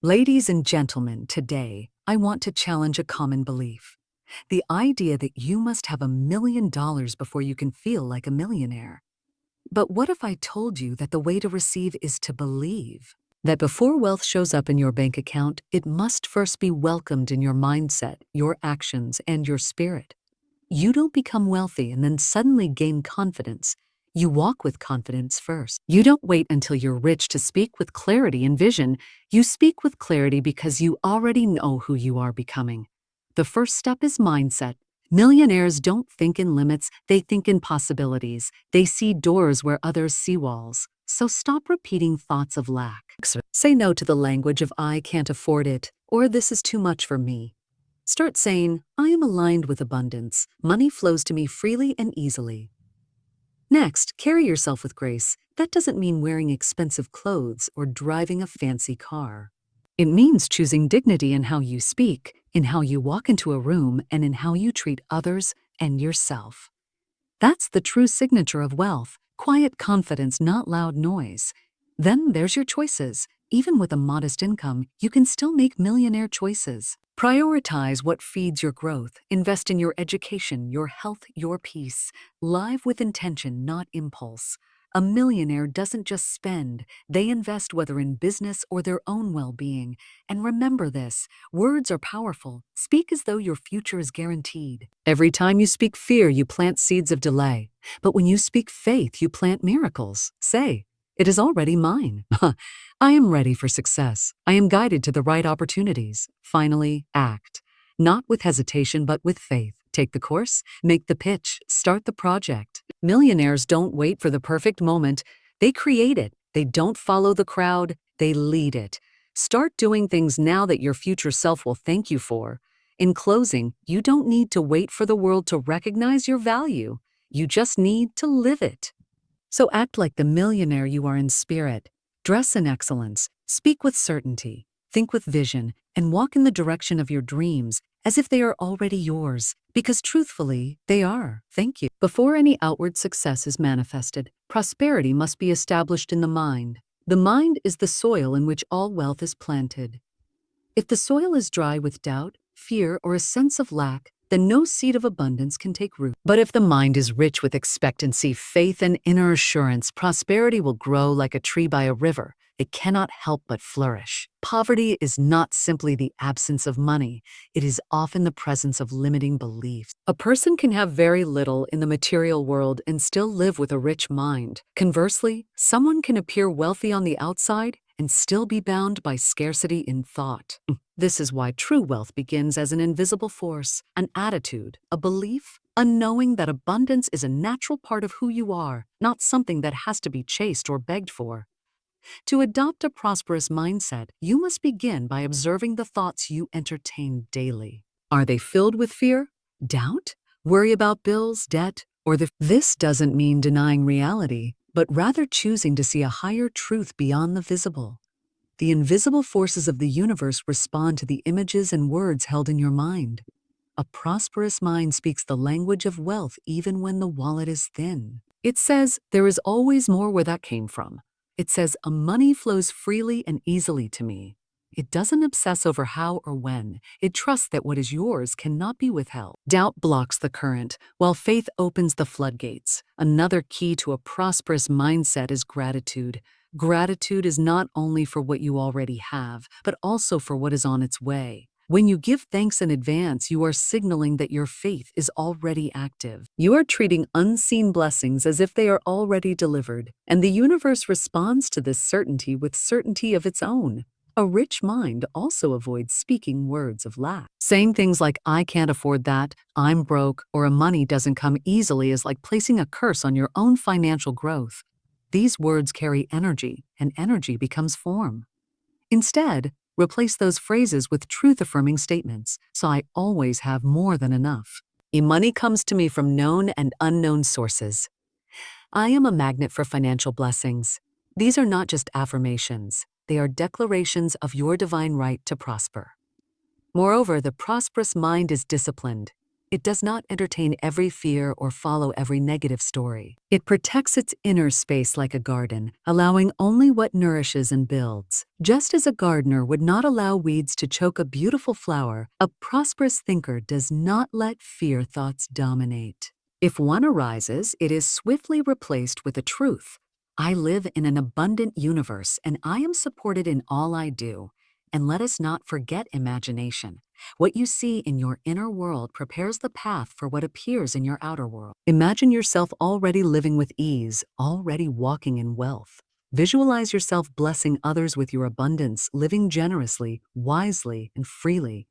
Ladies and gentlemen, today I want to challenge a common belief. The idea that you must have $1 million before you can feel like a millionaire. But what if I told you that the way to receive is to believe? That before wealth shows up in your bank account, it must first be welcomed in your mindset, your actions, and your spirit. You don't become wealthy and then suddenly gain confidence. You walk with confidence first. You don't wait until you're rich to speak with clarity and vision. You speak with clarity because you already know who you are becoming. The first step is mindset. Millionaires don't think in limits, they think in possibilities. They see doors where others see walls. So stop repeating thoughts of lack. Say no to the language of I can't afford it or this is too much for me. Start saying, I am aligned with abundance. Money flows to me freely and easily. Next, carry yourself with grace. That doesn't mean wearing expensive clothes or driving a fancy car. It means choosing dignity in how you speak, in how you walk into a room, and in how you treat others and yourself. That's the true signature of wealth, quiet confidence, not loud noise. Then there's your choices. Even with a modest income, you can still make millionaire choices. Prioritize what feeds your growth. Invest in your education, your health, your peace. Live with intention, not impulse. A millionaire doesn't just spend, they invest whether in business or their own well-being. And remember this, words are powerful. Speak as though your future is guaranteed. Every time you speak fear, you plant seeds of delay. But when you speak faith, you plant miracles. Say, it is already mine. I am ready for success. I am guided to the right opportunities. Finally, act. Not with hesitation, but with faith. Take the course, make the pitch, start the project. Millionaires don't wait for the perfect moment. They create it. They don't follow the crowd. They lead it. Start doing things now that your future self will thank you for. In closing, you don't need to wait for the world to recognize your value. You just need to live it. So act like the millionaire you are in spirit. Dress in excellence, speak with certainty, think with vision, and walk in the direction of your dreams as if they are already yours, because truthfully, they are. Thank you. Before any outward success is manifested, prosperity must be established in the mind. The mind is the soil in which all wealth is planted. If the soil is dry with doubt, fear, or a sense of lack, then no seed of abundance can take root. But if the mind is rich with expectancy, faith, and inner assurance, prosperity will grow like a tree by a river. It cannot help but flourish. Poverty is not simply the absence of money. It is often the presence of limiting beliefs. A person can have very little in the material world and still live with a rich mind. Conversely, someone can appear wealthy on the outside and still be bound by scarcity in thought. This is why true wealth begins as an invisible force, an attitude, a belief, a knowing that abundance is a natural part of who you are, not something that has to be chased or begged for. To adopt a prosperous mindset, you must begin by observing the thoughts you entertain daily. Are they filled with fear, doubt, worry about bills, debt, or This doesn't mean denying reality, but rather choosing to see a higher truth beyond the visible. The invisible forces of the universe respond to the images and words held in your mind. A prosperous mind speaks the language of wealth even when the wallet is thin. It says, there is always more where that came from. It says, money flows freely and easily to me. It doesn't obsess over how or when. It trusts that what is yours cannot be withheld. Doubt blocks the current, while faith opens the floodgates. Another key to a prosperous mindset is gratitude. Gratitude is not only for what you already have, but also for what is on its way. When you give thanks in advance, you are signaling that your faith is already active. You are treating unseen blessings as if they are already delivered, and the universe responds to this certainty with certainty of its own. A rich mind also avoids speaking words of lack. Saying things like, I can't afford that, I'm broke, or money doesn't come easily is like placing a curse on your own financial growth. These words carry energy, and energy becomes form. Instead, replace those phrases with truth-affirming statements, so I always have more than enough. Money comes to me from known and unknown sources. I am a magnet for financial blessings. These are not just affirmations. They are declarations of your divine right to prosper. Moreover, the prosperous mind is disciplined. It does not entertain every fear or follow every negative story. It protects its inner space like a garden, allowing only what nourishes and builds. Just as a gardener would not allow weeds to choke a beautiful flower, a prosperous thinker does not let fear thoughts dominate. If one arises, it is swiftly replaced with a truth. I live in an abundant universe, and I am supported in all I do. And let us not forget imagination. What you see in your inner world prepares the path for what appears in your outer world. Imagine yourself already living with ease, already walking in wealth. Visualize yourself blessing others with your abundance, living generously, wisely, and freely.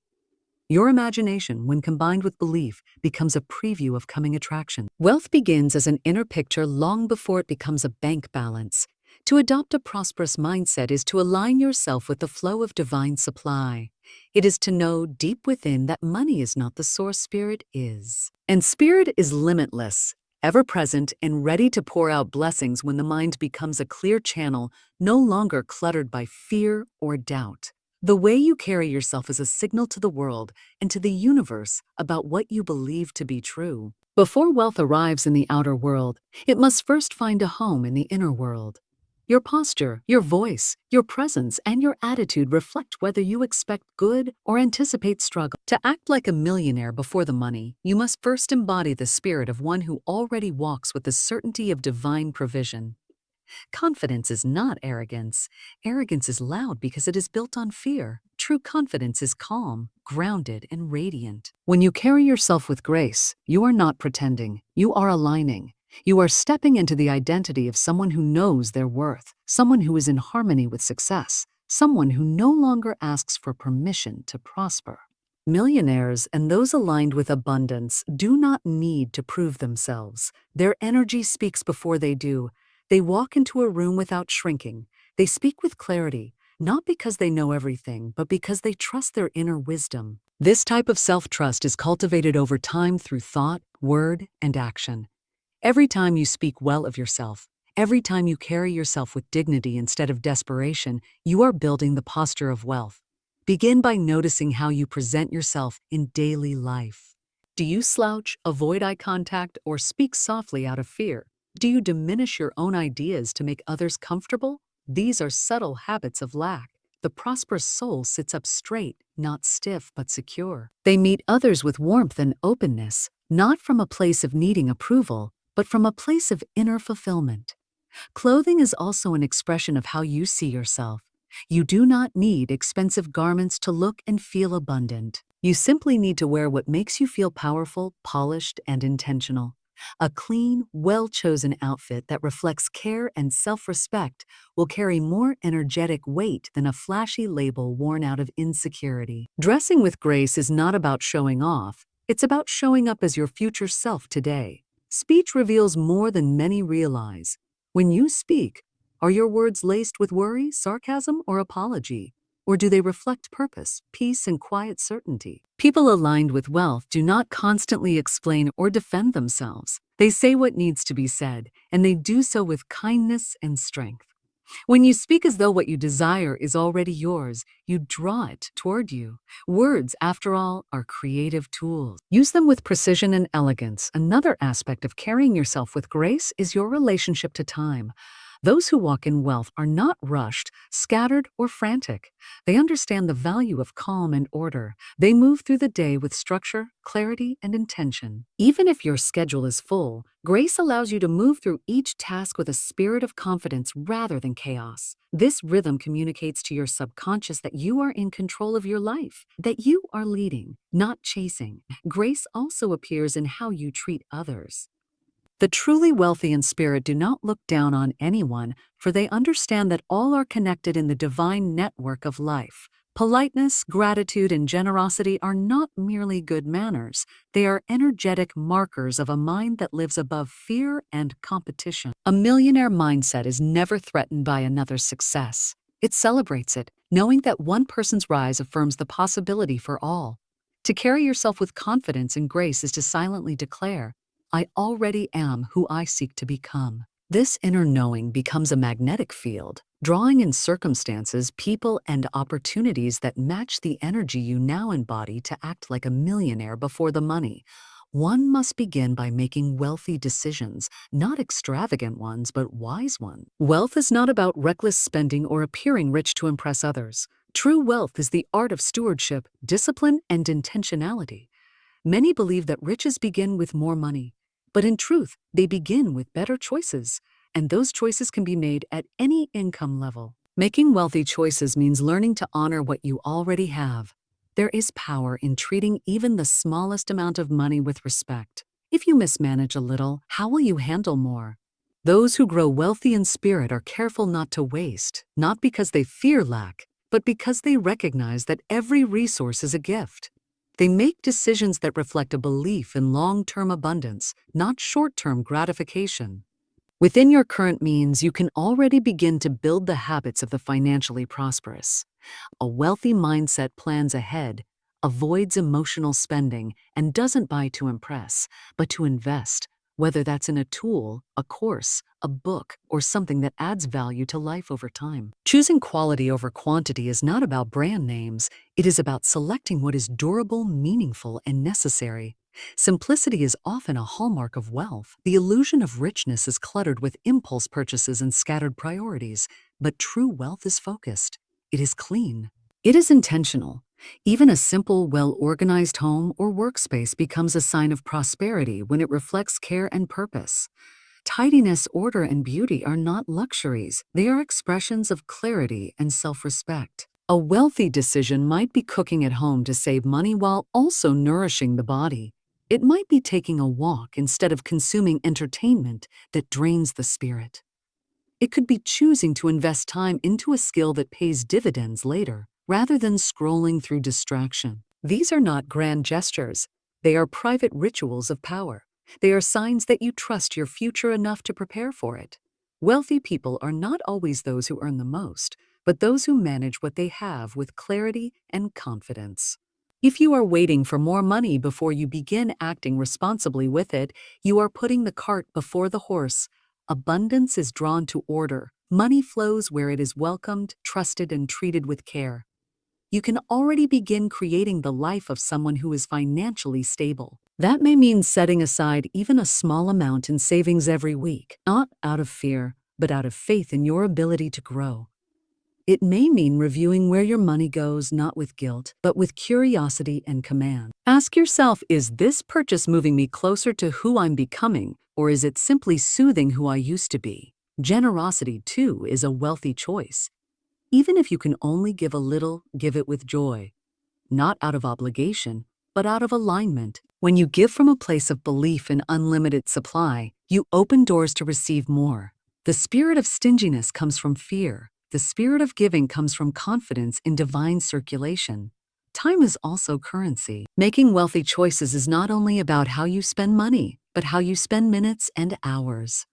Your imagination, when combined with belief, becomes a preview of coming attraction. Wealth begins as an inner picture long before it becomes a bank balance. To adopt a prosperous mindset is to align yourself with the flow of divine supply. It is to know deep within that money is not the source, spirit is. And spirit is limitless, ever present and ready to pour out blessings when the mind becomes a clear channel, no longer cluttered by fear or doubt. The way you carry yourself is a signal to the world and to the universe about what you believe to be true. Before wealth arrives in the outer world, it must first find a home in the inner world. Your posture, your voice, your presence, and your attitude reflect whether you expect good or anticipate struggle. To act like a millionaire before the money, you must first embody the spirit of one who already walks with the certainty of divine provision. Confidence is not arrogance. Arrogance is loud because it is built on fear. True confidence is calm, grounded, and radiant. When you carry yourself with grace, you are not pretending. You are aligning. You are stepping into the identity of someone who knows their worth, someone who is in harmony with success, someone who no longer asks for permission to prosper. Millionaires and those aligned with abundance do not need to prove themselves. Their energy speaks before they do. They walk into a room without shrinking. They speak with clarity, not because they know everything, but because they trust their inner wisdom. This type of self-trust is cultivated over time through thought, word, and action. Every time you speak well of yourself, every time you carry yourself with dignity instead of desperation, you are building the posture of wealth. Begin by noticing how you present yourself in daily life. Do you slouch, avoid eye contact, or speak softly out of fear? Do you diminish your own ideas to make others comfortable? These are subtle habits of lack. The prosperous soul sits up straight, not stiff but secure. They meet others with warmth and openness, not from a place of needing approval, but from a place of inner fulfillment. Clothing is also an expression of how you see yourself. You do not need expensive garments to look and feel abundant. You simply need to wear what makes you feel powerful, polished, and intentional. A clean, well-chosen outfit that reflects care and self-respect will carry more energetic weight than a flashy label worn out of insecurity. Dressing with grace is not about showing off. It's about showing up as your future self today. Speech reveals more than many realize. When you speak, are your words laced with worry, sarcasm, or apology? Or do they reflect purpose, peace, and quiet certainty? People aligned with wealth do not constantly explain or defend themselves. They say what needs to be said, and they do so with kindness and strength. When you speak as though what you desire is already yours, you draw it toward you. Words, after all, are creative tools. Use them with precision and elegance. Another aspect of carrying yourself with grace is your relationship to time. Those who walk in wealth are not rushed, scattered, or frantic. They understand the value of calm and order. They move through the day with structure, clarity, and intention. Even if your schedule is full, grace allows you to move through each task with a spirit of confidence rather than chaos. This rhythm communicates to your subconscious that you are in control of your life, that you are leading, not chasing. Grace also appears in how you treat others. The truly wealthy in spirit do not look down on anyone, for they understand that all are connected in the divine network of life. Politeness, gratitude, and generosity are not merely good manners. They are energetic markers of a mind that lives above fear and competition. A millionaire mindset is never threatened by another's success. It celebrates it, knowing that one person's rise affirms the possibility for all. To carry yourself with confidence and grace is to silently declare, I already am who I seek to become. This inner knowing becomes a magnetic field, drawing in circumstances, people, and opportunities that match the energy you now embody to act like a millionaire before the money. One must begin by making wealthy decisions, not extravagant ones, but wise ones. Wealth is not about reckless spending or appearing rich to impress others. True wealth is the art of stewardship, discipline, and intentionality. Many believe that riches begin with more money, but in truth, they begin with better choices, and those choices can be made at any income level. Making wealthy choices means learning to honor what you already have. There is power in treating even the smallest amount of money with respect. If you mismanage a little, how will you handle more? Those who grow wealthy in spirit are careful not to waste, not because they fear lack, but because they recognize that every resource is a gift. They make decisions that reflect a belief in long-term abundance, not short-term gratification. Within your current means, you can already begin to build the habits of the financially prosperous. A wealthy mindset plans ahead, avoids emotional spending, and doesn't buy to impress, but to invest, whether that's in a tool, a course, a book, or something that adds value to life over time. Choosing quality over quantity is not about brand names, it is about selecting what is durable, meaningful, and necessary. Simplicity is often a hallmark of wealth. The illusion of richness is cluttered with impulse purchases and scattered priorities, but true wealth is focused. It is clean. It is intentional. Even a simple, well-organized home or workspace becomes a sign of prosperity when it reflects care and purpose. Tidiness, order, and beauty are not luxuries. They are expressions of clarity and self-respect. A wealthy decision might be cooking at home to save money while also nourishing the body. It might be taking a walk instead of consuming entertainment that drains the spirit. It could be choosing to invest time into a skill that pays dividends later, rather than scrolling through distraction. These are not grand gestures. They are private rituals of power. They are signs that you trust your future enough to prepare for it. Wealthy people are not always those who earn the most, but those who manage what they have with clarity and confidence. If you are waiting for more money before you begin acting responsibly with it, you are putting the cart before the horse. Abundance is drawn to order. Money flows where it is welcomed, trusted, and treated with care. You can already begin creating the life of someone who is financially stable. That may mean setting aside even a small amount in savings every week, not out of fear, but out of faith in your ability to grow. It may mean reviewing where your money goes, not with guilt, but with curiosity and command. Ask yourself, is this purchase moving me closer to who I'm becoming, or is it simply soothing who I used to be? Generosity, too, is a wealthy choice. Even if you can only give a little, give it with joy. Not out of obligation, but out of alignment. When you give from a place of belief in unlimited supply, you open doors to receive more. The spirit of stinginess comes from fear. The spirit of giving comes from confidence in divine circulation. Time is also currency. Making wealthy choices is not only about how you spend money, but how you spend minutes and hours.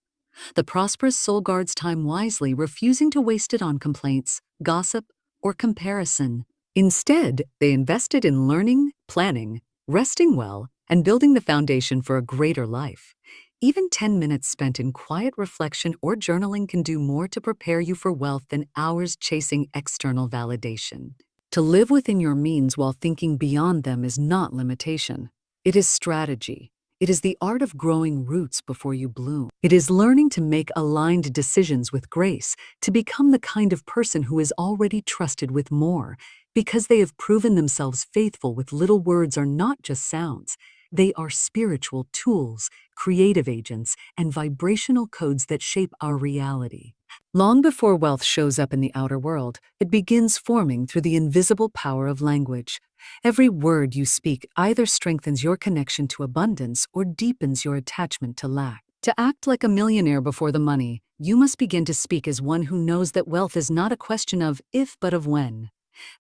The prosperous soul guards time wisely, refusing to waste it on complaints, gossip, or comparison. Instead, they invested in learning, planning, resting well, and building the foundation for a greater life. Even 10 minutes spent in quiet reflection or journaling can do more to prepare you for wealth than hours chasing external validation. To live within your means while thinking beyond them is not limitation. It is strategy. It is the art of growing roots before you bloom. It is learning to make aligned decisions with grace, to become the kind of person who is already trusted with more, because they have proven themselves faithful with little. Words are not just sounds. They are spiritual tools, creative agents, and vibrational codes that shape our reality. Long before wealth shows up in the outer world, it begins forming through the invisible power of language. Every word you speak either strengthens your connection to abundance or deepens your attachment to lack. To act like a millionaire before the money, you must begin to speak as one who knows that wealth is not a question of if but of when.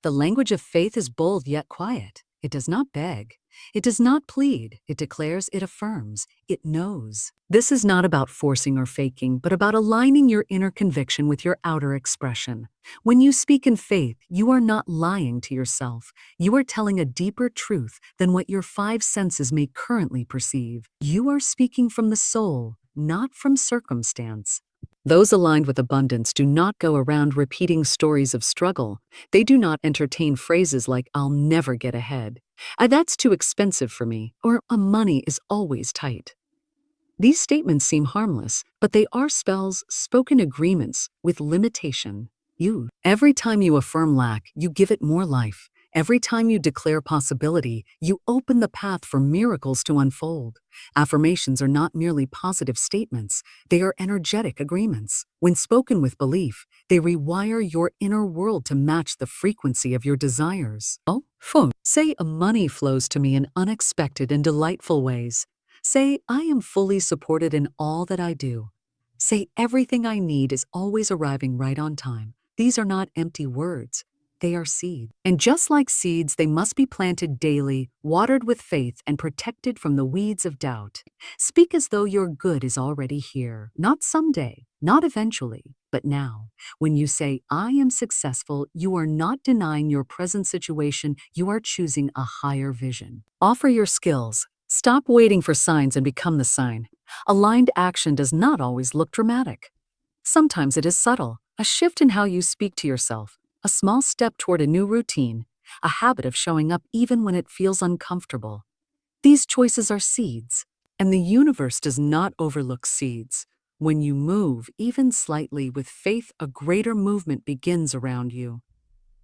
The language of faith is bold yet quiet. It does not beg. It does not plead. It declares, it affirms, it knows. This is not about forcing or faking, but about aligning your inner conviction with your outer expression. When you speak in faith, you are not lying to yourself. You are telling a deeper truth than what your five senses may currently perceive. You are speaking from the soul, not from circumstance. Those aligned with abundance do not go around repeating stories of struggle. They do not entertain phrases like, "I'll never get ahead," "That's too expensive for me," or "money is always tight." These statements seem harmless, but they are spells, spoken agreements with limitation. Every time you affirm lack, you give it more life. Every time you declare possibility, you open the path for miracles to unfold. Affirmations are not merely positive statements, they are energetic agreements. When spoken with belief, they rewire your inner world to match the frequency of your desires. Say, "Money flows to me in unexpected and delightful ways." Say, "I am fully supported in all that I do." Say, "Everything I need is always arriving right on time." These are not empty words. They are seeds. And just like seeds, they must be planted daily, watered with faith, and protected from the weeds of doubt. Speak as though your good is already here, not someday, not eventually, but now. When you say, "I am successful," you are not denying your present situation, you are choosing a higher vision. Offer your skills. Stop waiting for signs and become the sign. Aligned action does not always look dramatic. Sometimes it is subtle, a shift in how you speak to yourself, a small step toward a new routine, a habit of showing up even when it feels uncomfortable. These choices are seeds, and the universe does not overlook seeds. When you move, even slightly, with faith, a greater movement begins around you.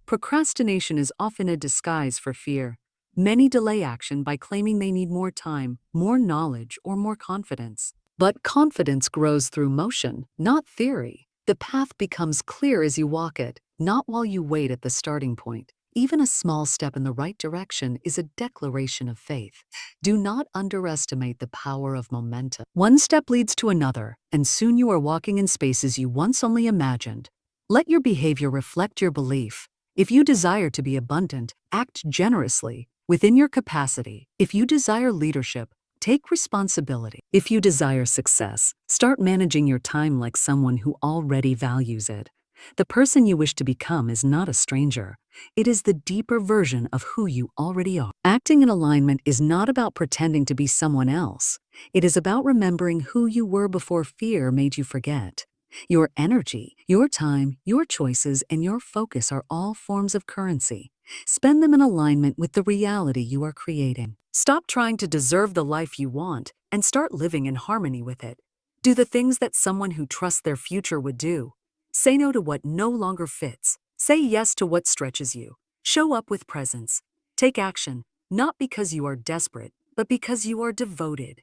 Procrastination is often a disguise for fear. Many delay action by claiming they need more time, more knowledge, or more confidence. But confidence grows through motion, not theory. The path becomes clear as you walk it, not while you wait at the starting point. Even a small step in the right direction is a declaration of faith. Do not underestimate the power of momentum. One step leads to another, and soon you are walking in spaces you once only imagined. Let your behavior reflect your belief. If you desire to be abundant, act generously, within your capacity. If you desire leadership, take responsibility. If you desire success, start managing your time like someone who already values it. The person you wish to become is not a stranger. It is the deeper version of who you already are. Acting in alignment is not about pretending to be someone else. It is about remembering who you were before fear made you forget. Your energy, your time, your choices, and your focus are all forms of currency. Spend them in alignment with the reality you are creating. Stop trying to deserve the life you want and start living in harmony with it. Do the things that someone who trusts their future would do. Say no to what no longer fits. Say yes to what stretches you. Show up with presence. Take action, not because you are desperate, but because you are devoted.